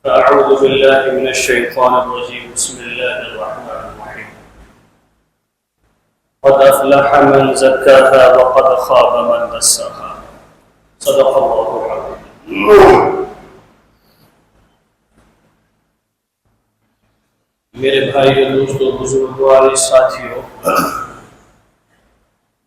أعوذ بالله من الشيطان الرجيم بسم الله الرحمن الرحيم قد أفلح من زكاها وقد خاب من دساها صدق الله العظيم. میرے بھائی دوستو بزرگوں والے ساتھیوں،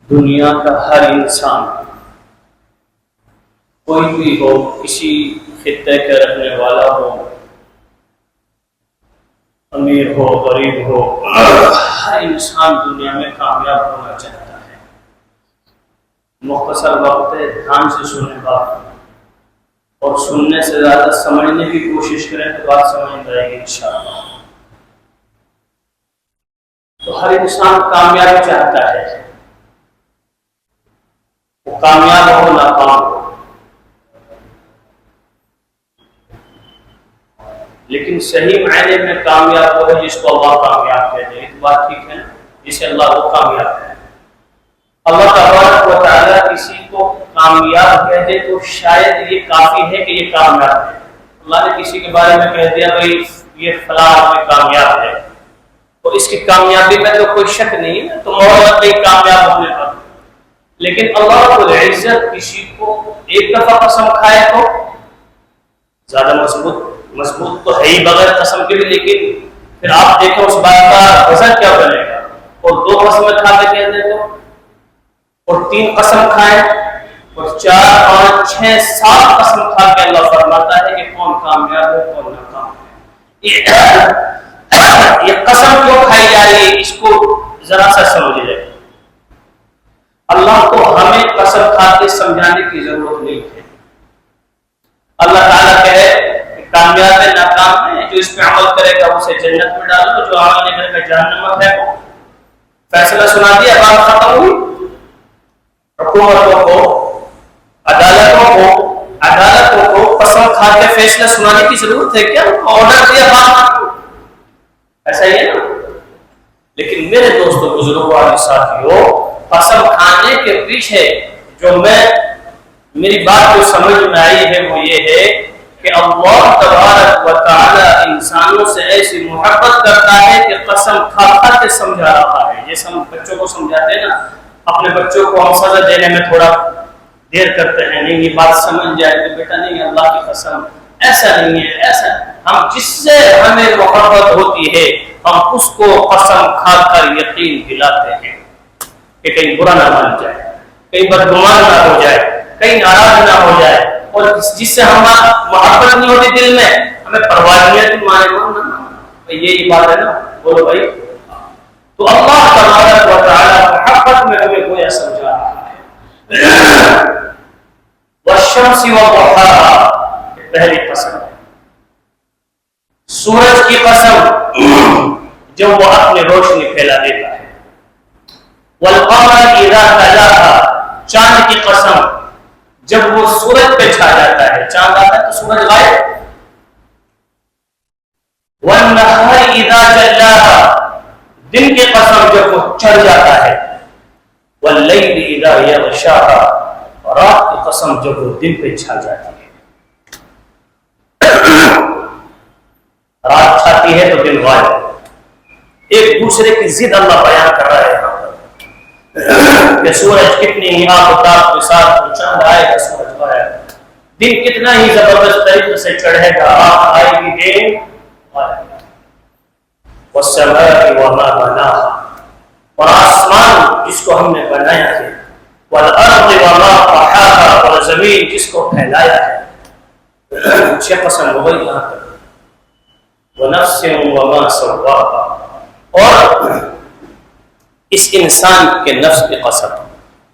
دنیا کا ہر انسان کوئی بھی ہو، کسی خطے کا رہنے والا ہو، امیر ہو غریب ہو، ہر انسان دنیا میں کامیاب ہونا چاہتا ہے۔ مختصر وقت ہے، دھیان سے سنیں بات، اور سننے سے زیادہ سمجھنے کی کوشش کریں تو بات سمجھ جائے گی انشاءاللہ۔ تو ہر انسان کامیابی چاہتا ہے، وہ کامیاب ہو ناکام ہو، لیکن صحیح معنی میں کامیاب وہ ہے جس کو اللہ کامیاب کہتے ہیں۔ ایک بات ٹھیک ہے، جسے اللہ کو کامیاب ہے۔ اللہ تبارک و تعالیٰ کسی کو کامیاب کہہ دے تو شاید یہ کافی ہے کہ یہ کامیاب ہے۔ اللہ نے کسی کے بارے میں کہہ دیا بھائی یہ فلاں آدمی کامیاب ہے، تو اس کی کامیابی میں تو کوئی شک نہیں ہے، تو مولا نہیں کامیاب ہونے پر۔ لیکن اللہ رب العزت کسی کو ایک دفعہ قسم کھائے تو زیادہ مضبوط تو ہے ہی بغیر قسم کے بھی، لیکن پھر آپ دیکھیں اس بات کا وزن کیا بنے گا۔ اور 2 قسمیں کھا کے کہہ دیں تو، اور 3 قسم کھائیں، اور 4 5 6 7 قسم کھا کے اللہ فرماتا ہے کہ کون کامیاب ہے کون ناکام ہے۔ یہ قسم کیوں کھائی جا رہی ہے، اس کو ذرا سا سمجھ لیں۔ اللہ کو ہمیں قسم کھا کے سمجھانے کی ضرورت نہیں ہے۔ اللہ تعالیٰ کہے کہ کامیاب ہے ناکام ہے، جو اس پہ عمل کرے گا اسے جنت میں ڈالو، جو عمل نہیں کرے گا جہنم میں پھینکو۔ فیصلہ سنا دیا، بات ختم ہوئی۔ حکومتوں کو، عدالتوں کو قسم کھا کے فیصلہ سنانے کی ضرورت ہے کیا؟ آرڈر دیا، بات ایسا ہی ہے نا۔ لیکن میرے دوستوں بزرگوں والے ساتھیوں، قسم کھانے کے پیچھے جو میری بات جو سمجھ میں آئی ہے وہ یہ ہے کہ اللہ تبارک و تعالی انسانوں سے ایسی محبت کرتا ہے کہ قسم کھا کھا کے سمجھا رہا ہے۔ جیسے ہم بچوں کو سمجھاتے ہیں نا، اپنے بچوں کو ہم سزا دینے میں تھوڑا دیر کرتے ہیں، نہیں یہ بات سمجھ جائے کہ بیٹا نہیں اللہ کی قسم ایسا نہیں ہے، ایسا ہم جس سے ہمیں محبت ہوتی ہے ہم اس کو قسم کھا کر یقین دلاتے ہیں کہ کہیں برا نہ مان جائے، کہیں بدگمان نہ ہو جائے، کہیں ناراض نہ ہو جائے، اور جس سے ہمارا محبت نہیں ہوتی دل میں ہمیں پرواہ نہیں ہے تو مانے یہی بات ہے نا، بولو بھائی۔ تو اللہ تبارک و تعالی محبت میں ہمیں گویا سمجھا رہا ہے۔ والشمس وضحاها پہلی قسم، سورج کی قسم جب وہ اپنی روشنی پھیلا دیتا ہے۔ والقمر اذا تلاها چاند کی قسم جب وہ سورج پہ چھا جاتا ہے، چاند آتا ہے تو سورج غائب۔ والنہار اذا جلاها دن کی قسم جب وہ چڑھ جاتا ہے۔ واللیل اذا یغشاها رات کی قسم جب وہ دن پہ چھا جاتی ہے۔ رات چھاتی ہے تو دن غائب۔ ایک دوسرے کی ضد اللہ بیان کر رہا ہے یہاں پر کہ سورج کتنی ہی آفتاب کے ساتھ چاند آئے گا سورج غائب، دن کتنا ہی زبردست طریقے سے چڑھے گا رات آئے گی دن غائب۔ والسماء وما بناها اور آسمان جس کو ہم نے بنایا ہے، والارض وما طحاها اور زمین جس کو پھیلایا ہے۔ 6 قسم ہو گئی یہاں تک۔ ونفس وما سواها اور اس انسان کے نفس کی قسم،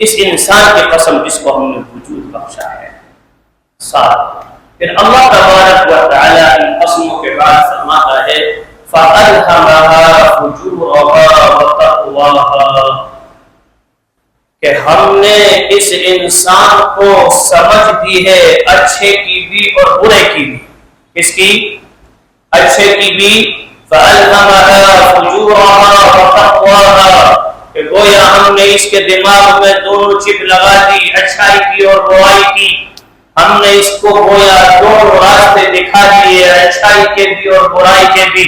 اس انسان کی قسم جس کو ہم نے وجود بخشا ہے۔ 7 پھر اللہ تبارک و تعالی ان قسموں کے بعد فرماتا ہے فَأَلْهَمَهَا فُجُورَهَا وَتَقْوَاهَا کہ ہم نے اس انسان کو سمجھ دی ہے اچھے کی بھی اور برے کی بھی۔ کس کی؟ اچھے کی بھی۔ فَأَلْهَمَهَا فُجُورَهَا وَتَقْوَاهَا کہ گویا ہم نے اس کے دماغ میں دونوں چپ لگا دی، اچھائی کی اور برائی کی۔ ہم نے اس کو گویا دونوں راستے دکھا دیے، اچھائی کے بھی اور برائی کے بھی،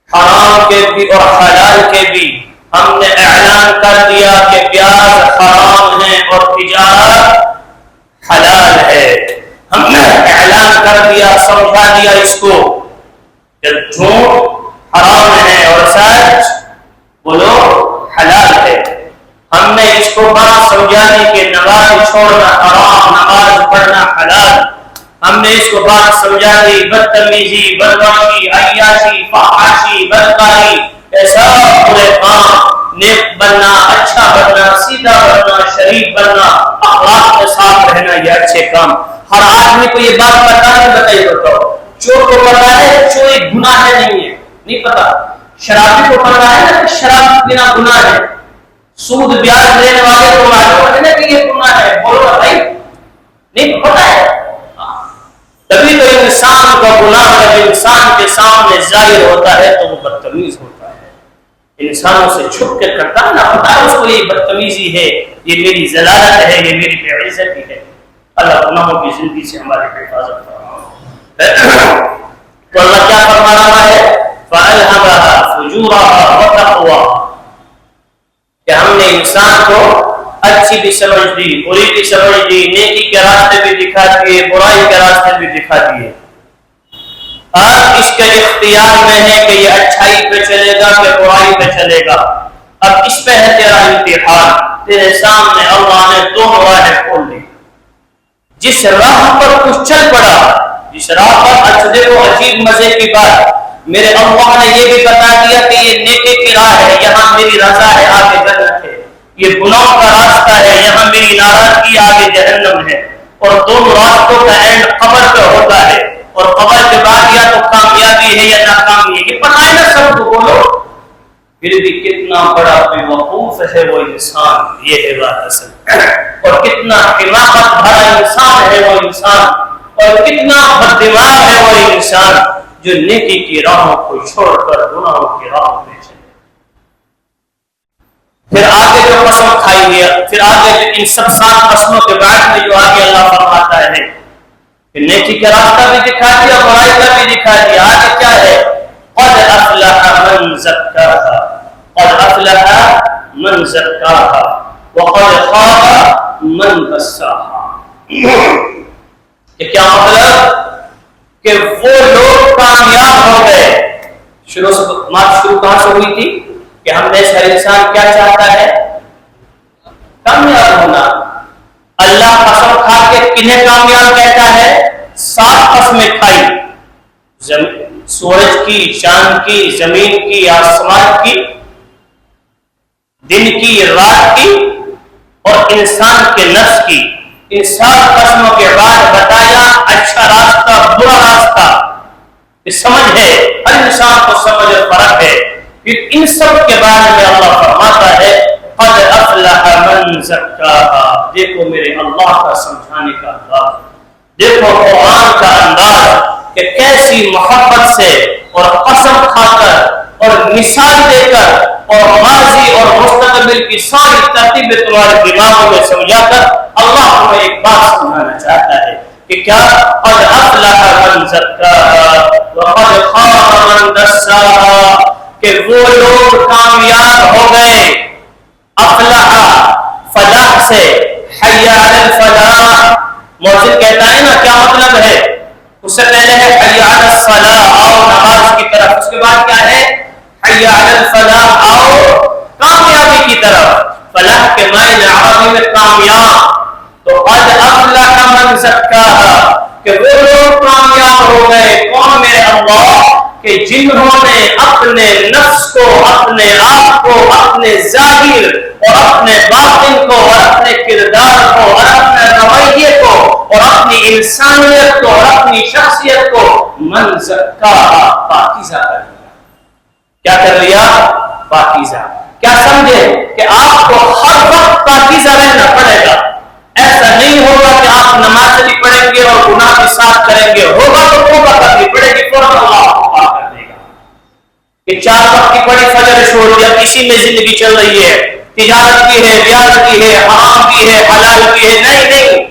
حرام کے بھی اور حلال کے بھی۔ ہم نے اعلان کر دیا کہ پیاز حرام ہے اور تجارت حلال ہے۔ ہم نے اعلان کر دیا، سمجھا دیا اس کو کہ جھوٹ حرام ہے اور سچ بولو حلال ہے۔ ہم نے اس کو بات سمجھانے کہ نماز چھوڑنا حرام، نماز پڑھنا حلال۔ ہم نے اس کو بات سمجھا دی، بدتمیزی، بدمعاشی، عیاشی، فحاشی، بدکاری، ایسا برے کام، نیک بننا، اچھا بننا، سیدھا بننا، شریف بننا، اخلاق کے ساتھ رہنا، یہ اچھے کام۔ ہر آدمی کو یہ بات پتا نہیں، بتائیے بتاؤ، چور کو پتا ہے چوری گناہ ہے نہیں ہے؟ نہیں پتا۔ شرابی کو پتا ہے نا کہ شراب پینا گناہ ہے؟ سود بیاج لینے والے کو معلوم ہے نا کہ یہ گناہ ہے؟ بولو بھائی، نہیں پتا ہے؟ تبھی تو انسان کا گناہ جب انسان کے سامنے ظاہر ہوتا ہے تو وہ بدتمیز ہوتا ہے، انسانوں سے چھپ کے کرتا ہے نا، پتا ہے اس کو یہ بدتمیزی ہے، یہ میری ضلالت ہے، یہ میری بے عزتی ہے۔ اللہ گناہوں کی زندگی سے ہماری حفاظت فرمائے۔ تو اللہ کیا فرما رہا ہے؟ فَأَلْهَمَهَا فُجُورَهَا وَتَقْوَاهَا، کہ ہم نے انسان کو اچھی بھی سمجھ دی، بری بھی سمجھ دی، نیکی کے راستے بھی دکھا دیے، برائی کے راستے بھی دکھا دیے۔ اب اس کے اختیار میں ہے کہ یہ اچھائی پہ چلے گا کہ برائی پہ چلے گا۔ اب اس پہ ہے تیرا امتحان، تیرے سامنے اللہ نے دونوں راہیں کھول دی۔ جس راہ پر کچھ چل پڑا، جس راہ پر، اچھا دیکھو عجیب مزے کی بات، میرے اللہ نے یہ بھی بتا دیا کہ یہ نیکی کی راہ ہے، یہاں میری رضا ہے، آگے جنت ہے، یہ گناہ کا راستہ ہے، یہاں میری ناراضگی، آگے جہنم ہے۔ اور دونوں راستوں کا اینڈ قبر پہ ہوتا ہے، اور قبر کے بعد یا تو کامیابی ہے یا ناکامی ہے، یہ پتہ ہے نا سب کو، بولو۔ پھر بھی کتنا بڑا بے وقوف ہے وہ انسان، یہ ہے بات اصل، اور کتنا حماقت بھرا انسان ہے وہ انسان، اور کتنا بددماغ ہے وہ انسان جو نیکی کی راہوں کو چھوڑ کر گناہوں کی راہوں پہ چلے۔ پھر آگے جو قسم کھائی ہے، پھر آگے جو ان سب 7 قسموں کے بعد میں جو آگے اللہ فرماتا ہے کہ نیکی کا راستہ بھی دکھا دیا، برائی کا بھی دکھا دیا، آگے کیا ہے؟ قد افلح من زکاہا، قد افلح من زکاہا وقد خاب من دساہا۔ کہ کیا مطلب؟ کہ وہ لوگ کامیاب ہو گئے۔ شروع کہاں سے ہوئی تھی کہ ہم میں سے ہر انسان کیا چاہتا ہے؟ کامیاب ہونا۔ اللہ قسم کھا کے کنہیں کامیاب کہتا ہے؟ 7 قسمیں کھائی، سورج کی، چاند کی، زمین کی، آسمان کی، دن کی، رات کی، اور انسان کے نفس کی۔ ان 7 قسموں کے بعد بتایا اچھا راستہ، برا راستہ، سمجھ ہے، ہر انسان کو سمجھ اور فرق ہے۔ پھر ان سب کے بارے میں اللہ فرماتا ہے قد افلح من زکاہا۔ دیکھو میرے اللہ کا سمجھانے کا انداز، دیکھو قرآن کا انداز کہ کیسی محبت سے اور قسم کھا کر اور مثال دے کر اور ماضی اور مستقبل کی ساری ترتیبیں تمہارے دماغوں میں سمجھا کر اللہ ہمیں ایک بات سمجھانا چاہتا ہے کہ کیا؟ قد افلح من زکاہا وقد خاب من دساہا، کہ وہ لوگ کامیاب ہو گئے۔ افلح فلاح سے، حی علی الفلاح، مؤذن کہتا ہے نا کیا مطلب ہے؟ اس سے پہلے ہے حی علی الصلاح، آؤ نماز کی طرف، اس کے بعد کیا ہے؟ حی علی الفلاح، آؤ کامیابی کی طرف۔ فلاح کے معنی عربی میں کامیاب، تو قد افلح من زکاہا، کہ وہ لوگ کامیاب ہو گئے۔ کون؟ میرے اللہ، کہ جنہوں نے اپنے نفس کو، اپنے آپ کو، اپنے ظاہر اور اپنے باطن کو اور اپنے کردار کو اور اپنے رویے کو اور اپنی انسانیت کو اور اپنی شخصیت کو من زکاہا، پاکیزہ کر لیا۔ کیا کر لیا؟ پاکیزہ۔ کیا سمجھے؟ کہ آپ کو ہر وقت پاکیزہ رہنا پڑے گا۔ ایسا نہیں ہوگا کہ آپ نماز بھی پڑھیں گے اور گناہ بھی ساتھ کریں گے، ہوگا تو توبہ کرنی پڑے گی، فوراً اللہ آپ کو معاف کر دے گا۔ کہ 4 وقت کی پڑھی فجر چھوڑ دیا، اسی میں زندگی چل رہی ہے، تجارت بھی ہے، بیاض بھی ہے، حرام بھی ہے، حلال بھی ہے، نہیں،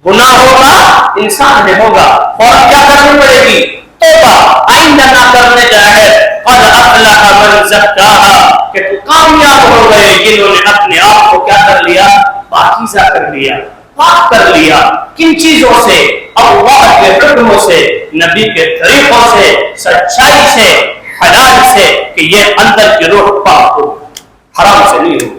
گناہ ہوگا انسان میں ہوگا، اور کیا کرنی پڑے گی؟ توبہ، آئندہ نہ کرنے جائے۔ قد افلح من زکاہا، کہ تو کامیاب ہو گئے جنہوں نے اپنے آپ کو کیا کر لیا؟ پاکیزہ کر لیا، پاک کر لیا۔ کن چیزوں سے؟ اللہ کے حکموں سے، نبی کے طریقوں سے، سچائی سے، حلال سے، کہ یہ اندر کی روح پاک ہو، حرام سے نہیں ہو۔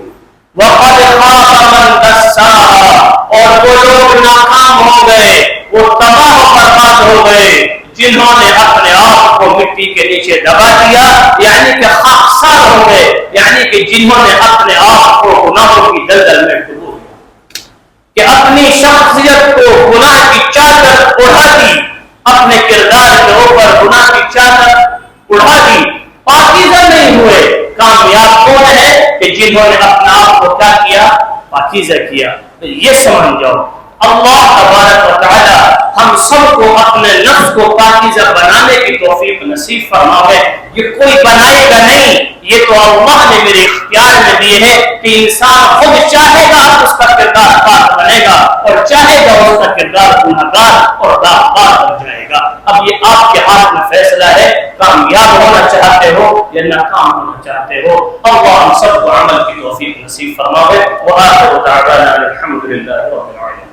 وَقَدْ خَابَ مَنْ دَسَّاهَا، اور وہ لوگ ناکام ہو گئے، وہ تباہ و برباد ہو گئے جنہوں نے اپنے آپ کو مٹی کے نیچے دبا دیا، یعنی کہ خاکسار ہو گئے، یعنی کہ جنہوں نے اپنے آپ کو گناہوں کی دلدل میں ڈبو دیا، کہ اپنی شخصیت کو گناہ کی چادر اڑا دی، اپنے کردار کے اوپر گناہ کی چادر اڑا دی، پاکیزہ نہیں ہوئے۔ کامیاب کون ہے؟ کہ جنہوں نے اپنا آپ کو کیا کیا؟ پاکیزہ کیا۔ تو یہ سمجھ جاؤ، اللہ تبارک و تعالی ہم سب کو اپنے نفس کو پاکیزہ بنانے کی توفیق نصیب فرمائے۔ یہ کوئی بنائے گا نہیں، یہ تو اللہ نے میرے اختیار میں دیے ہے کہ انسان خود چاہے گا اس کا کردار پاک بنے گا، اور چاہے گا اس کا کردار گنہگار اور داغدار بن جائے گا۔ اب یہ آپ کے ہاتھ میں فیصلہ ہے، کامیاب ہونا چاہتے ہو یا ناکام ہونا چاہتے ہو۔ اللہ ہم سب کو عمل کی توفیق نصیب فرمائے۔ وآخر دعوانا الحمد للہ رب العالمین۔